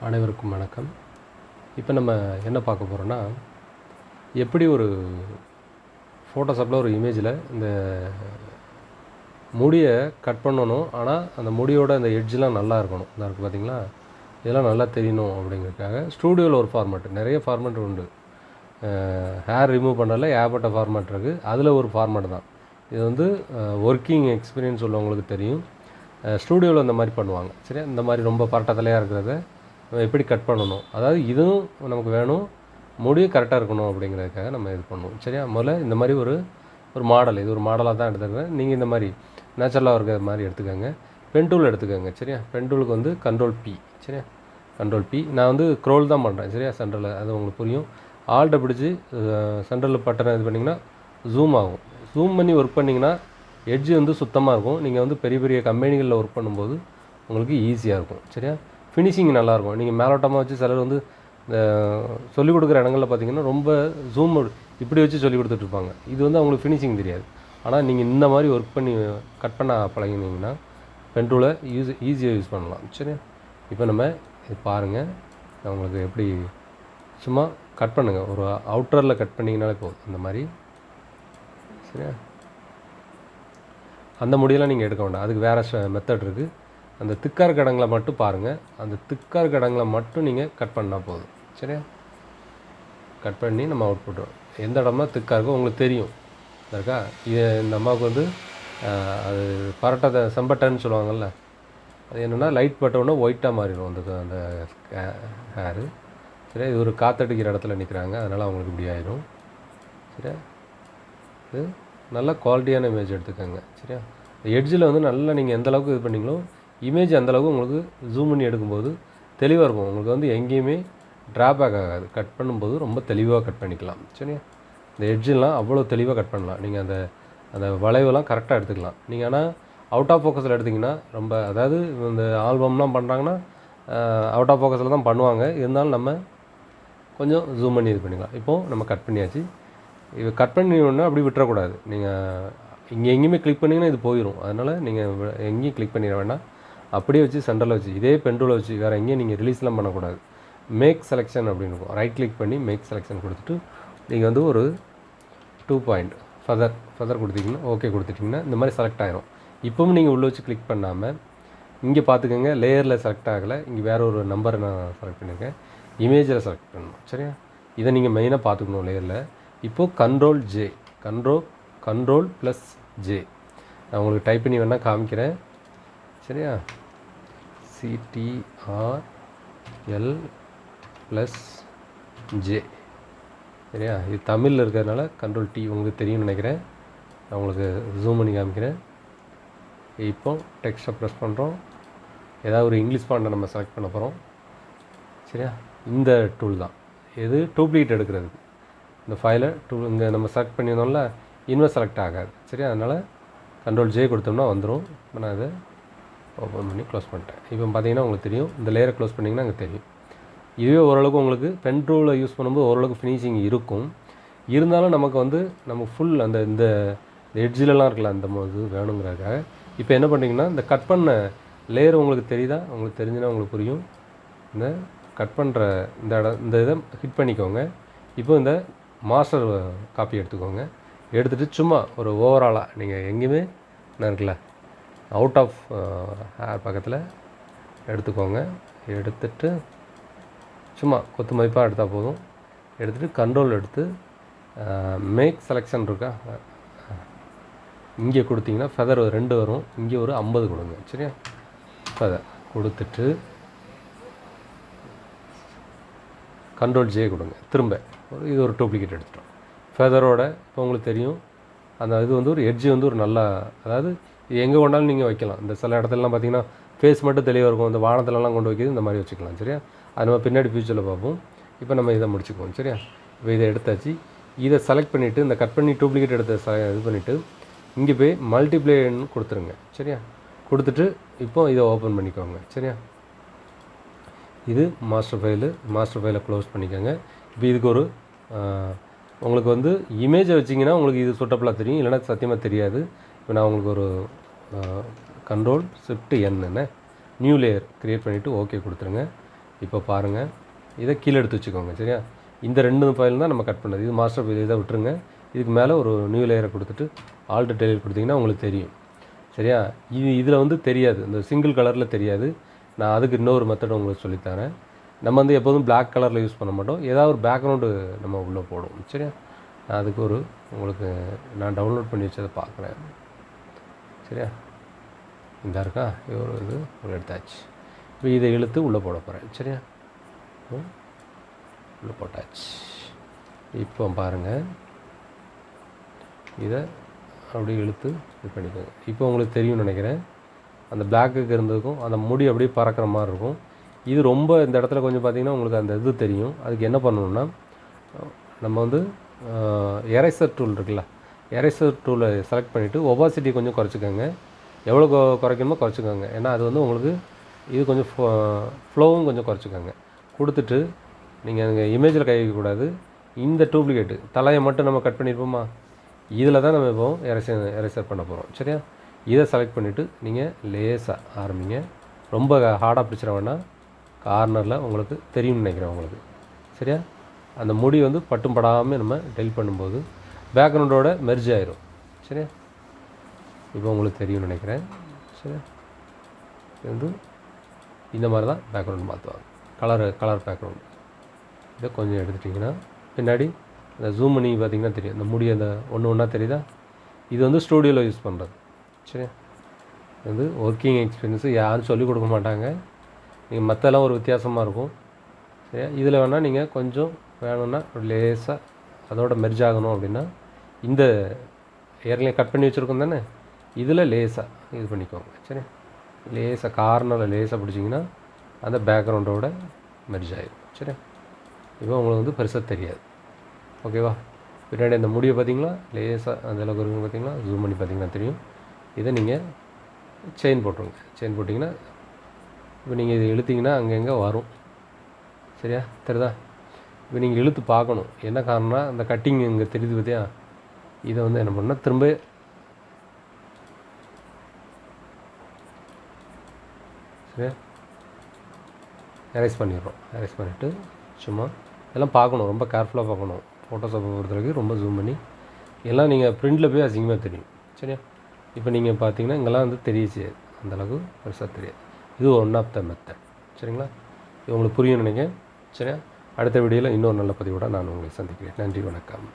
அனைவருக்கும் வணக்கம். இப்போ நம்ம என்ன பார்க்க போகிறோன்னா, எப்படி ஒரு ஃபோட்டோஷாப்பில் ஒரு இமேஜில் இந்த முடியை கட் பண்ணணும். ஆனால் அந்த முடியோட அந்த எட்ஜெலாம் நல்லா இருக்கணும். இதாக இருக்குது பார்த்தீங்களா, இதெல்லாம் நல்லா தெரியணும் அப்படிங்கிறதுக்காக ஸ்டூடியோவில் ஒரு ஃபார்மேட், நிறைய ஃபார்மேட் உண்டு. ஹேர் ரிமூவ் பண்ணுறதுல ஏகப்பட்ட ஃபார்மேட் இருக்குது. அதில் ஒரு ஃபார்மேட் தான் இது. வந்து ஒர்க்கிங் எக்ஸ்பீரியன்ஸ் உள்ளவங்களுக்கு தெரியும். ஸ்டூடியோவில் இந்த மாதிரி பண்ணுவாங்க. சரியா, இந்த மாதிரி ரொம்ப பரட்டத்தலையாக இருக்கிறத எப்படி கட் பண்ணணும், அதாவது இதுவும் நமக்கு வேணும், முடியும் கரெக்டாக இருக்கணும் அப்படிங்கிறதுக்காக நம்ம இது பண்ணுவோம். சரியா, முதல்ல இந்த மாதிரி ஒரு மாடல், இது ஒரு மாடலாக தான் எடுத்துக்கிறேன். நீங்கள் இந்த மாதிரி நேச்சுரலாக இருக்கிற மாதிரி எடுத்துக்கோங்க. பென் டூல் எடுத்துக்கோங்க. சரியா, பென் டூலுக்கு வந்து கண்ட்ரோல் பி. சரியா, கண்ட்ரோல் பி. நான் வந்து க்ரோல் தான் பண்ணுறேன். சரியா, சென்டரில் அது உங்களுக்கு புரியும். ஆல்ட்டை பிடிச்சி சென்டரில் பட்டனை இது பண்ணிங்கன்னா ஜூம் ஆகும். ஜூம் பண்ணி ஒர்க் பண்ணிங்கன்னா எட்ஜு வந்து சுத்தமாக இருக்கும். நீங்கள் வந்து பெரிய பெரிய கம்பெனிகளில் ஒர்க் பண்ணும்போது உங்களுக்கு ஈஸியாக இருக்கும். சரியா, ஃபினிஷிங் நல்லாயிருக்கும். நீங்கள் மேலோட்டமாக வச்சு சிலர் வந்து இந்த சொல்லிக் கொடுக்குற இடங்களில் பார்த்தீங்கன்னா ரொம்ப ஜூம் இப்படி வச்சு சொல்லிக் கொடுத்துட்ருப்பாங்க. இது வந்து அவங்களுக்கு ஃபினிஷிங் தெரியாது. ஆனால் நீங்கள் இந்த மாதிரி ஒர்க் பண்ணி கட் பண்ண பழகினீங்கன்னா பென் டூலை ஈஸியாக யூஸ் பண்ணலாம். சரியா, இப்போ நம்ம இது பாருங்கள், நான் உங்களுக்கு எப்படி சும்மா கட் பண்ணுங்கள். ஒரு அவுட்டரில் கட் பண்ணிங்கனாலே போதும். இந்த மாதிரி. சரியா, அந்த முடியெல்லாம் நீங்கள் எடுக்க வேண்டாம். அதுக்கு வேறு மெத்தட் இருக்குது. அந்த திக்கார் கடங்களை மட்டும் பாருங்கள். அந்த திக்கார் கடங்களை மட்டும் நீங்கள் கட் பண்ணால் போதும். சரியா, கட் பண்ணி நம்ம அவுட் போட்டுருவோம். எந்த இடமா திக்காக இருக்கோ உங்களுக்கு தெரியும். இருக்கா, இது இந்த அம்மாவுக்கு வந்து அது பரட்டை செம்பட்டைன்னு சொல்லுவாங்கள்ல, அது என்னென்னா லைட் பட்டவுடனே ஒயிட்டாக மாறிடும் அந்த ஹேரு. சரியா, இது ஒரு காற்றடிக்கிற இடத்துல நிற்கிறாங்க, அதனால் அவங்களுக்கு இப்படி ஆயிடும். சரியா, இது நல்ல குவாலிட்டியான இமேஜ் எடுத்துக்கோங்க. சரியா, எட்ஜில் வந்து நல்லா நீங்கள் எந்த அளவுக்கு இது பண்ணிங்களோ இமேஜ் அந்தளவுக்கு உங்களுக்கு ஜூம் பண்ணி எடுக்கும்போது தெளிவாக இருக்கும். உங்களுக்கு வந்து எங்கேயுமே ட்ராபேக் ஆகாது. கட் பண்ணும்போது ரொம்ப தெளிவாக கட் பண்ணிக்கலாம். சரியா, இந்த எட்ஜெலாம் அவ்வளோ தெளிவாக கட் பண்ணலாம். நீங்கள் அந்த வளைவெல்லாம் கரெக்டாக எடுத்துக்கலாம். நீங்கள் ஆனால் அவுட் ஆஃப் ஃபோக்கஸில் எடுத்திங்கன்னா ரொம்ப, அதாவது இந்த ஆல்பம்லாம் பண்ணுறாங்கன்னா அவுட் ஆஃப் ஃபோக்கஸில் தான் பண்ணுவாங்க. இருந்தாலும் நம்ம கொஞ்சம் ஜூம் பண்ணி இது பண்ணிக்கலாம். இப்போது நம்ம கட் பண்ணியாச்சு. இது கட் பண்ணி ஒன்று அப்படி விட்டுறக்கூடாது. நீங்கள் இங்கே எங்கேயுமே கிளிக் பண்ணிங்கன்னா இது போயிடும். அதனால் நீங்கள் எங்கேயும் கிளிக் பண்ணிட வேண்டாம். அப்படியே வச்சு சென்டரில் வச்சு இதே பென் டூலை வச்சு வேறு எங்கேயும் நீங்கள் ரிலீஸ்லாம் பண்ணக்கூடாது. மேக் செலெக்ஷன் அப்படின்னு இருக்கும். ரைட் கிளிக் பண்ணி மேக் செலெக்ஷன் கொடுத்துட்டு நீங்கள் வந்து ஒரு 2 பாயிண்ட் ஃபெதர் கொடுத்தீங்கன்னா ஓகே கொடுத்துட்டிங்கன்னா இந்த மாதிரி செலக்ட் ஆகிரும். இப்போவும் நீங்கள் உள்ளே வச்சு கிளிக் பண்ணாமல் இங்கே பார்த்துக்கோங்க, லேயரில் செலக்ட் ஆகலை. இங்கே வேறு ஒரு நம்பரை நான் செலக்ட் பண்ணியிருக்கேன். இமேஜில் செலக்ட் பண்ணணும். சரியா, இதை நீங்கள் மெயினாக பார்த்துக்கணும் லேயரில். இப்போது control J, control plus J. நான் உங்களுக்கு டைப் பண்ணி வேணால் காமிக்கிறேன். சரியா, CTRL ப்ளஸ் ஜே. சரியா, இது தமிழில் இருக்கிறதுனால கண்ட்ரோல் டி உங்களுக்கு தெரியும்னு நினைக்கிறேன். நான் உங்களுக்கு ஜூம் பண்ணி காமிக்கிறேன். இப்போ டெக்ஸ்ட்டை ப்ரெஸ் பண்ணுறோம். ஏதாவது ஒரு இங்கிலீஷ் ஃபாண்ட்டை நம்ம செலக்ட் பண்ண போகிறோம். சரியா, இந்த டூல் தான் எது டூப்ளிகேட் எடுக்கிறதுக்கு. இந்த ஃபைலை இங்கே நம்ம செலக்ட் பண்ணியிருந்தோம்ல, இன்னும் செலக்ட் ஆகாது. சரியா, அதனால் கண்ட்ரோல் ஜே கொடுத்தோம்னா வந்துடும். இப்போ நான் இதை ஓப்பன் பண்ணி க்ளோஸ் பண்ணிட்டேன். இப்போ பார்த்தீங்கன்னா உங்களுக்கு தெரியும். இந்த லேயரை க்ளோஸ் பண்ணிங்கன்னா அங்கே தெரியும். இதுவே ஓரளவுக்கு உங்களுக்கு பென் டூலை யூஸ் பண்ணும்போது ஓரளவுக்கு ஃபினிஷிங் இருக்கும். இருந்தாலும் நமக்கு வந்து நம்ம ஃபுல் இந்த எட்ஜிலலாம் இருக்கலாம், அந்த இது வேணுங்கிறதுக்காக இப்போ என்ன பண்ணிங்கன்னா இந்த கட் பண்ண லேயர் உங்களுக்கு தெரியுதா, உங்களுக்கு தெரிஞ்சுன்னா உங்களுக்கு புரியும். இந்த கட் பண்ணுற இந்த இதை ஹிட் பண்ணிக்கோங்க. இப்போ இந்த மாஸ்டர் காப்பி எடுத்துக்கோங்க. எடுத்துகிட்டு சும்மா ஒரு ஓவராலாக நீங்கள் எங்கேயுமே என்ன இருக்குல்ல அவுட் ஆஃப் ஹேர் பக்கத்தில் எடுத்துக்கோங்க. எடுத்துகிட்டு சும்மா கொத்து மதிப்பாக எடுத்தால் போதும். எடுத்துகிட்டு கண்ட்ரோல் எடுத்து மேக் செலெக்ஷன் இருக்கா, இங்கே கொடுத்தீங்கன்னா ஃபெதர் 2 வரும். இங்கே ஒரு 50 கொடுங்க. சரியா, ஃபெதர் கொடுத்துட்டு கண்ட்ரோல் ஜே கொடுங்க. திரும்ப இது ஒரு டூப்ளிகேட் எடுத்துட்டோம் ஃபெதரோட. இப்போ உங்களுக்கு தெரியும் அந்த இது வந்து ஒரு எட்ஜு வந்து ஒரு நல்லா, அதாவது இது எங்கே கொண்டாலும் நீங்கள் வைக்கலாம். இந்த சில இடத்துலலாம் பார்த்தீங்கன்னா ஃபேஸ் மட்டும் தெளிவாக இருக்கும். இந்த வானத்துலலாம் கொண்டு வைக்கிறது இந்த மாதிரி வச்சுக்கலாம். சரியா, அது நம்ம பின்னாடி ஃபியூச்சரில் பார்ப்போம். இப்போ நம்ம இதை முடிச்சுக்குவோம். சரியா, இப்போ இதை எடுத்தாச்சு. இதை செலக்ட் பண்ணிவிட்டு இந்த கட் பண்ணி டூப்ளிகேட் எடுத்த இது பண்ணிவிட்டு இங்கே போய் மல்டிப்ளேன்னு கொடுத்துருங்க. சரியா, கொடுத்துட்டு இப்போ இதை ஓப்பன் பண்ணிக்கோங்க. சரியா, இது மாஸ்டர் ஃபைலை க்ளோஸ் பண்ணிக்கோங்க. இப்போ இதுக்கு ஒரு உங்களுக்கு வந்து இமேஜை வச்சிங்கன்னா உங்களுக்கு இது சூட்டபுளாக தெரியும், இல்லைனா சத்தியமாக தெரியாது. இப்போ நான் உங்களுக்கு ஒரு control shift N new layer create பண்ணிவிட்டு ஓகே கொடுத்துருங்க. இப்போ பாருங்கள், இதை கீழே எடுத்து வச்சுக்கோங்க. சரியா? இந்த 2 ஃபைல் தான் நம்ம கட் பண்ணது. இது மாஸ்டர் ஃபைல், இதை விட்டுருங்க. இதுக்கு மேலே ஒரு நியூ லேயரை கொடுத்துட்டு ஆல்ட் டெலிட் கொடுத்தீங்கன்னா உங்களுக்கு தெரியும். சரியா? இதில் வந்து தெரியாது, இந்த சிங்கிள் கலரில் தெரியாது. நான் அதுக்கு இன்னொரு மெத்தட் உங்களுக்கு சொல்லித்தரேன். நம்ம வந்து எப்போதும் பிளாக் கலரில் யூஸ் பண்ண மாட்டோம். ஏதாவது ஒரு பேக்ரவுண்டு நம்ம உள்ளே போடுவோம். சரியா? நான் அதுக்கு உங்களுக்கு நான் டவுன்லோட் பண்ணி வச்சதை பார்க்குறேன். சரியா? இந்த இருக்கா, இது ஒரு எடுத்தாச்சு. இப்போ இதை இழுத்து உள்ளே போட போகிறேன். சரியா? உள்ளே போட்டாச்சு. இப்போ பாருங்கள், இதை அப்படியே இழுத்து இது பண்ணிக்கோங்க. இப்போ உங்களுக்கு தெரியும்னு நினைக்கிறேன், அந்த பிளாக்குக்கு இருந்ததுக்கும் அந்த முடி அப்படியே பறக்கிற மாதிரி இருக்கும். இது ரொம்ப இந்த இடத்துல கொஞ்சம் பார்த்திங்கன்னா உங்களுக்கு அந்த இது தெரியும். அதுக்கு என்ன பண்ணணுன்னா, நம்ம வந்து எரேசர் டூல் இருக்குல்ல, எரேசர் டூலை செலக்ட் பண்ணிவிட்டு ஒபாசிட்டி கொஞ்சம் குறைச்சிக்கோங்க. எவ்வளோ குறைக்கணுமோ குறைச்சிக்கோங்க. ஏன்னா அது வந்து உங்களுக்கு இது கொஞ்சம் ஃப்ளோவும் கொஞ்சம் குறைச்சிக்கோங்க. கொடுத்துட்டு நீங்கள் அங்கே இமேஜில் கை வைக்கக்கூடாது. இந்த டூப்ளிகேட்டு தலையை மட்டும் நம்ம கட் பண்ணியிருப்போமா, இதில் தான் நம்ம இப்போ எரேசர் பண்ண போகிறோம். சரியா? இதை செலக்ட் பண்ணிவிட்டு நீங்கள் லேஸாக ஆரம்பிங்க. ரொம்ப ஹார்டாக பிடிச்சிட வேண்டாம். கார்னரில் உங்களுக்கு தெரியும்னு நினைக்கிறேன் உங்களுக்கு. சரியா? அந்த முடி வந்து பட்டும் படாமல் நம்ம டெலிட் பண்ணும்போது பேக்ரவுண்டோட மெர்ஜ் ஆயிரும். சரியா? இப்போ உங்களுக்கு தெரியும்னு நினைக்கிறேன். சரியா? இது வந்து இந்த மாதிரி தான் பேக்ரவுண்ட் மாற்றுவாங்க. Colour background. இதை கொஞ்சம் எடுத்துட்டிங்கன்னா பின்னாடி இந்த ஜூம் பண்ணி பார்த்திங்கன்னா தெரியும், இந்த முடி அந்த ஒன்றா தெரியுதா. இது வந்து ஸ்டூடியோவில் யூஸ் பண்ணுறது. சரியா? இது வந்து ஒர்க்கிங் எக்ஸ்பீரியன்ஸு யாரும் சொல்லிக் கொடுக்க மாட்டாங்க. நீங்கள் மற்றெல்லாம் ஒரு வித்தியாசமாக இருக்கும். சரியா? இதில் வேணால் நீங்கள் கொஞ்சம் வேணும்னா ஒரு லேஸாக அதோட மெர்ஜ் ஆகணும் அப்படின்னா இந்த ஏர்லையும் கட் பண்ணி வச்சுருக்கோம் தானே, இதில் லேஸாக இது பண்ணிக்கோங்க. சரி? லேஸாக கார்னரில் லேஸாக பிடிச்சிங்கன்னா அந்த பேக்ரவுண்டோட மெர்ஜ் ஆகிடும். சரி? இப்போ உங்களுக்கு வந்து பெருசாக தெரியாது. ஓகேவா? பின்னாடி அந்த முடிவை பார்த்தீங்களா, லேஸாக அந்த அளவுக்கு இருக்குன்னு பார்த்தீங்களா, ஜூம் பண்ணி பார்த்தீங்கன்னா தெரியும். இதை நீங்கள் செயின் போட்டுருங்க. செயின் போட்டிங்கன்னா இப்போ நீங்கள் இதை இழுத்திங்கன்னா அங்கங்கே வரும். சரியா? தெரியுதா? இப்போ நீங்கள் இழுத்து பார்க்கணும். என்ன காரணம்னா அந்த கட்டிங் இங்கே தெரியுது பார்த்தியா, இதை வந்து என்ன பண்ணால் திரும்ப சரியா எரேஸ் பண்ணிடுறோம். எரேஸ் பண்ணிவிட்டு சும்மா இதெல்லாம் பார்க்கணும், ரொம்ப கேர்ஃபுல்லாக பார்க்கணும். ஃபோட்டோஷாப்பை பொறுத்தவரைக்கும் ரொம்ப ஜூம் பண்ணி எல்லாம் நீங்கள் ப்ரிண்டில் போய் அசிங்கமாக தெரியும். சரியா? இப்போ நீங்கள் பார்த்தீங்கன்னா இங்கெல்லாம் வந்து தெரியுது, அந்தளவுக்கு பெருசாக தெரியாது. இது ஒன் ஆஃப் த மெத்தட். சரிங்களா? இது உங்களுக்கு புரியும் நினைக்கிறேன். சரியா? அடுத்த வீடியோவில் இன்னொரு நல்ல பதிவோடு நான் உங்களை சந்திக்கிறேன். நன்றி, வணக்கம்.